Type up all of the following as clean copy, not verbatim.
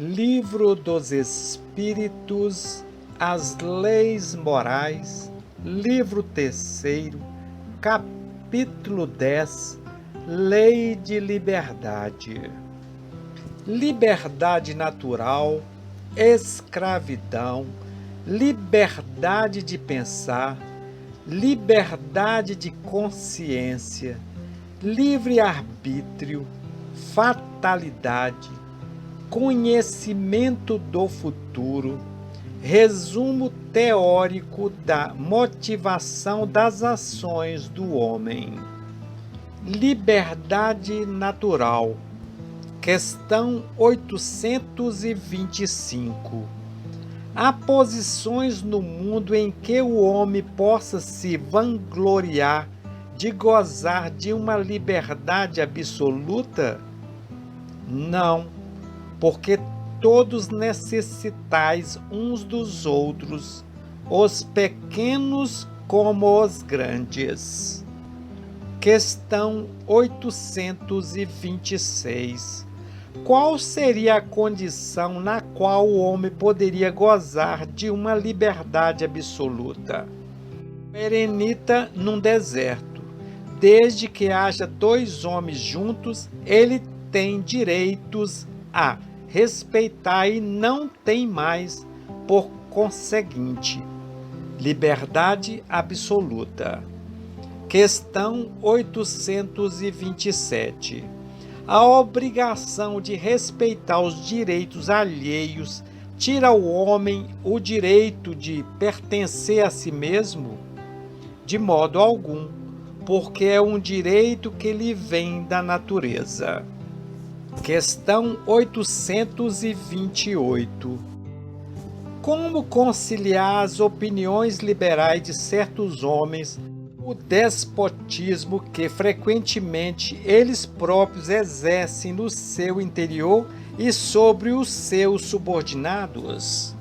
Livro dos Espíritos, as Leis Morais, livro 3º, capítulo 10, Lei de Liberdade. Liberdade natural, escravidão, liberdade de pensar, liberdade de consciência, livre-arbítrio, fatalidade, conhecimento do futuro, resumo teórico da motivação das ações do homem. Liberdade natural. Questão 825. Há posições no mundo em que o homem possa se vangloriar de gozar de uma liberdade absoluta? Não, porque todos necessitais uns dos outros, os pequenos como os grandes. Questão 826. Qual seria a condição na qual o homem poderia gozar de uma liberdade absoluta? Eremita num deserto. Desde que haja dois homens juntos, ele tem direitos a respeitar e não tem mais, por conseguinte, liberdade absoluta. Questão 827. A obrigação de respeitar os direitos alheios tira ao homem o direito de pertencer a si mesmo? De modo algum, porque é um direito que lhe vem da natureza. Questão 828. Como conciliar as opiniões liberais de certos homens, o despotismo que frequentemente eles próprios exercem no seu interior e sobre os seus subordinados?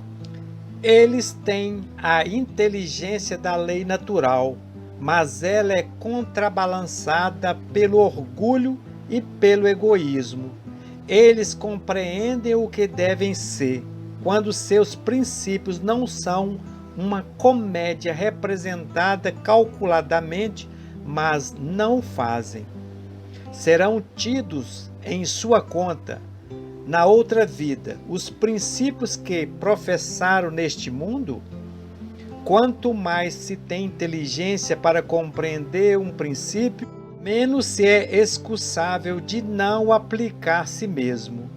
Eles têm a inteligência da lei natural, mas ela é contrabalançada pelo orgulho e pelo egoísmo. Eles compreendem o que devem ser, quando seus princípios não são uma comédia representada calculadamente, mas não fazem. Serão tidos em sua conta, na outra vida, os princípios que professaram neste mundo? Quanto mais se tem inteligência para compreender um princípio, menos se é excusável de não o aplicar a si mesmo.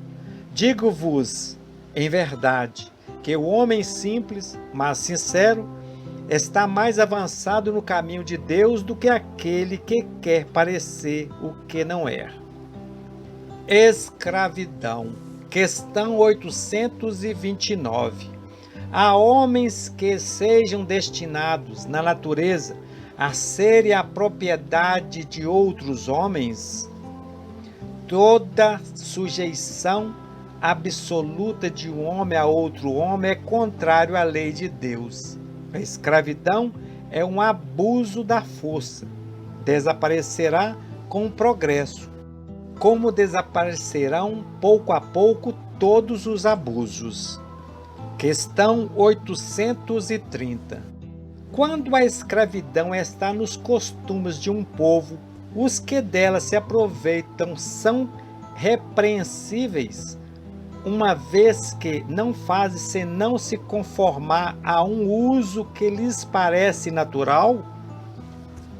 Digo-vos, em verdade, que o homem simples, mas sincero, está mais avançado no caminho de Deus do que aquele que quer parecer o que não é. Escravidão. Questão 829. Há homens que sejam destinados, na natureza, a serem a propriedade de outros homens? Toda sujeição absoluta de um homem a outro homem é contrário à lei de Deus. A escravidão é um abuso da força. Desaparecerá com o progresso, como desaparecerão pouco a pouco todos os abusos. Questão 830. Quando a escravidão está nos costumes de um povo, os que dela se aproveitam são repreensíveis, uma vez que não fazem senão se conformar a um uso que lhes parece natural?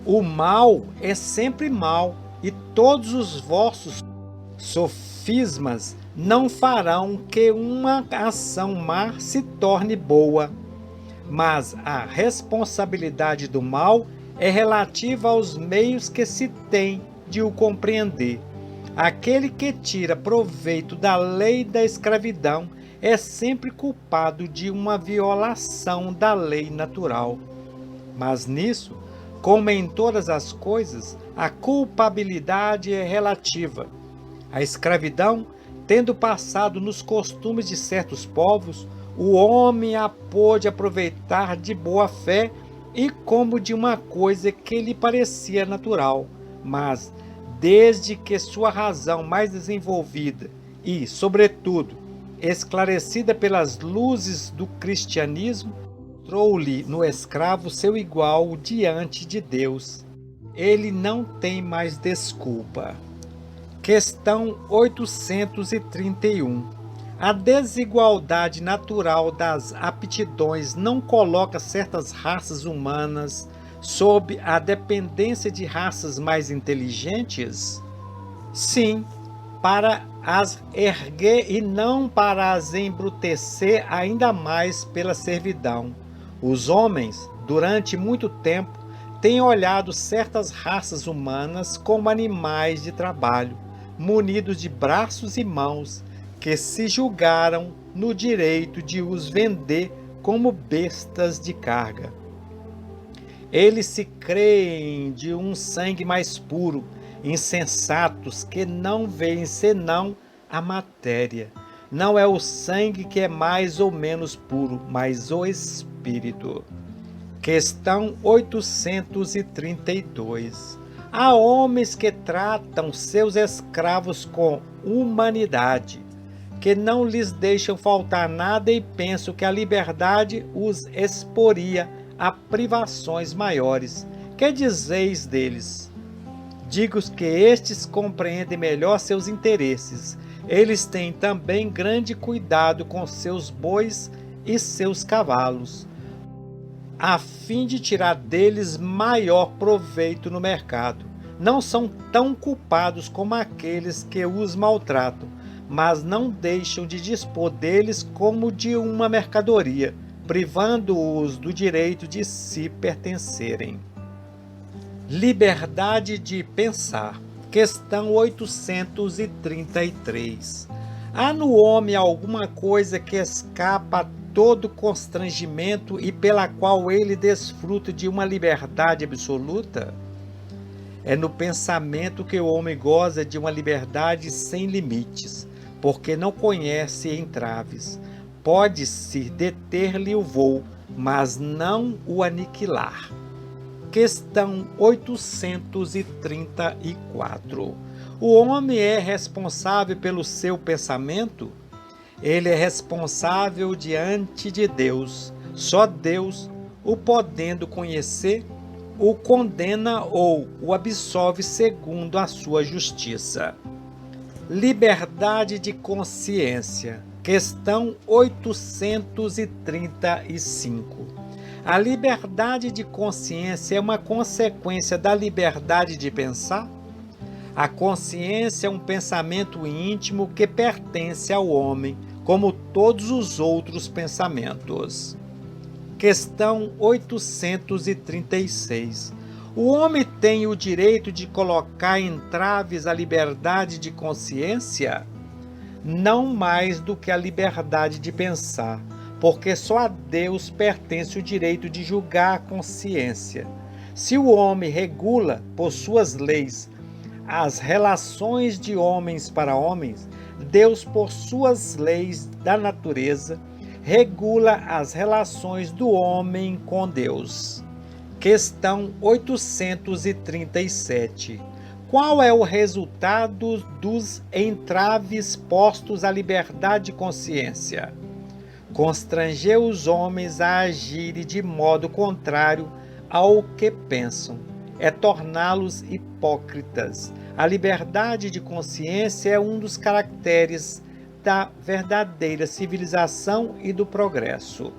O mal é sempre mal, e todos os vossos sofismas não farão que uma ação má se torne boa. Mas a responsabilidade do mal é relativa aos meios que se tem de o compreender. Aquele que tira proveito da lei da escravidão é sempre culpado de uma violação da lei natural. Mas nisso, como em todas as coisas, a culpabilidade é relativa. A escravidão, tendo passado nos costumes de certos povos, o homem a pôde aproveitar de boa fé e como de uma coisa que lhe parecia natural, mas desde que sua razão mais desenvolvida e, sobretudo, esclarecida pelas luzes do cristianismo, mostrou-lhe no escravo seu igual diante de Deus. Ele não tem mais desculpa. Questão 831. A desigualdade natural das aptidões não coloca certas raças humanas sob a dependência de raças mais inteligentes? Sim, para as erguer e não para as embrutecer ainda mais pela servidão. Os homens, durante muito tempo, têm olhado certas raças humanas como animais de trabalho, munidos de braços e mãos, que se julgaram no direito de os vender como bestas de carga. Eles se creem de um sangue mais puro, insensatos que não veem senão a matéria. Não é o sangue que é mais ou menos puro, mas o espírito. Questão 832. Há homens que tratam seus escravos com humanidade, que não lhes deixam faltar nada e pensam que a liberdade os exporia a privações maiores. Que dizeis deles? Digo que estes compreendem melhor seus interesses. Eles têm também grande cuidado com seus bois e seus cavalos, a fim de tirar deles maior proveito no mercado. Não são tão culpados como aqueles que os maltratam, mas não deixam de dispor deles como de uma mercadoria, privando-os do direito de se pertencerem. Liberdade de pensar. Questão 833. Há no homem alguma coisa que escapa a todo constrangimento e pela qual ele desfruta de uma liberdade absoluta? É no pensamento que o homem goza de uma liberdade sem limites, porque não conhece entraves. Pode-se deter-lhe o voo, mas não o aniquilar. Questão 834. O homem é responsável pelo seu pensamento? Ele é responsável diante de Deus. Só Deus, o podendo conhecer, o condena ou o absolve segundo a sua justiça. Liberdade de consciência. Questão 835. A liberdade de consciência é uma consequência da liberdade de pensar? A consciência é um pensamento íntimo que pertence ao homem, como todos os outros pensamentos. Questão 836. O homem tem o direito de colocar entraves à liberdade de consciência? Não mais do que a liberdade de pensar, porque só a Deus pertence o direito de julgar a consciência. Se o homem regula, por suas leis, as relações de homens para homens, Deus, por suas leis da natureza, regula as relações do homem com Deus. Questão 837. Qual é o resultado dos entraves postos à liberdade de consciência? Constranger os homens a agirem de modo contrário ao que pensam. É torná-los hipócritas. A liberdade de consciência é um dos caracteres da verdadeira civilização e do progresso.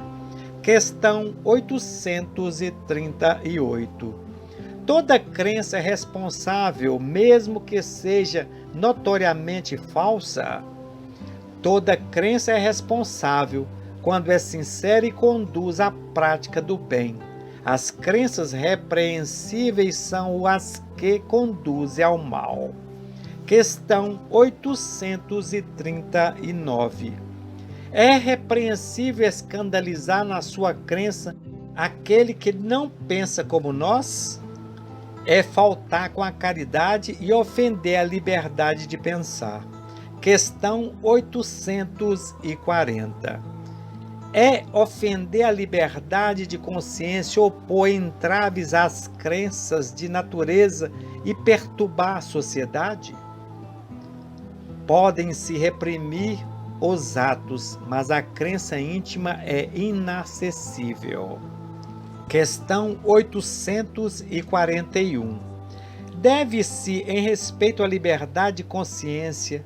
Questão 838. Toda crença é responsável, mesmo que seja notoriamente falsa? Toda crença é responsável quando é sincera e conduz à prática do bem. As crenças repreensíveis são as que conduzem ao mal. Questão 839. É repreensível escandalizar na sua crença aquele que não pensa como nós? É faltar com a caridade e ofender a liberdade de pensar. Questão 840. É ofender a liberdade de consciência ou pôr entraves às crenças de natureza e perturbar a sociedade? Podem-se reprimir os atos, mas a crença íntima é inacessível. Questão 841. Deve-se, em respeito à liberdade de consciência,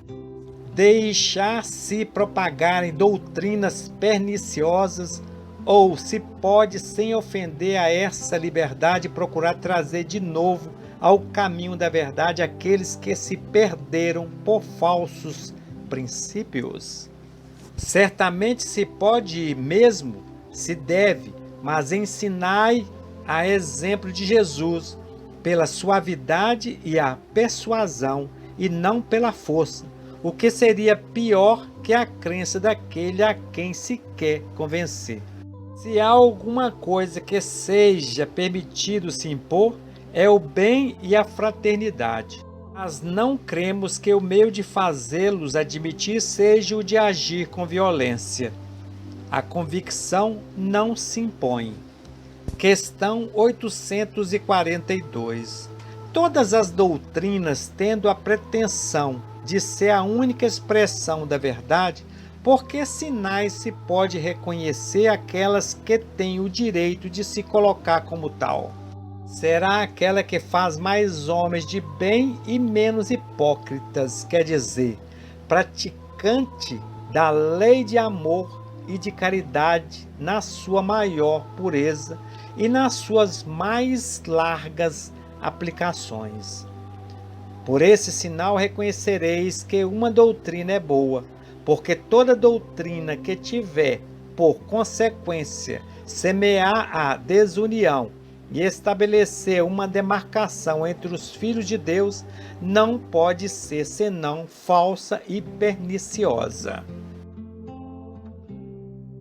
deixar-se propagarem doutrinas perniciosas, ou se pode, sem ofender a essa liberdade, procurar trazer de novo ao caminho da verdade aqueles que se perderam por falsos princípios? Certamente se pode mesmo, se deve, mas ensinai a exemplo de Jesus, pela suavidade e a persuasão, e não pela força, o que seria pior que a crença daquele a quem se quer convencer. Se há alguma coisa que seja permitido se impor, é o bem e a fraternidade. Mas não cremos que o meio de fazê-los admitir seja o de agir com violência. A convicção não se impõe. Questão 842. Todas as doutrinas tendo a pretensão de ser a única expressão da verdade, por que sinais se pode reconhecer aquelas que têm o direito de se colocar como tal? Será aquela que faz mais homens de bem e menos hipócritas, quer dizer, praticante da lei de amor e de caridade na sua maior pureza e nas suas mais largas aplicações. Por esse sinal reconhecereis que uma doutrina é boa, porque toda doutrina que tiver, por consequência, semear a desunião e estabelecer uma demarcação entre os filhos de Deus, não pode ser senão falsa e perniciosa.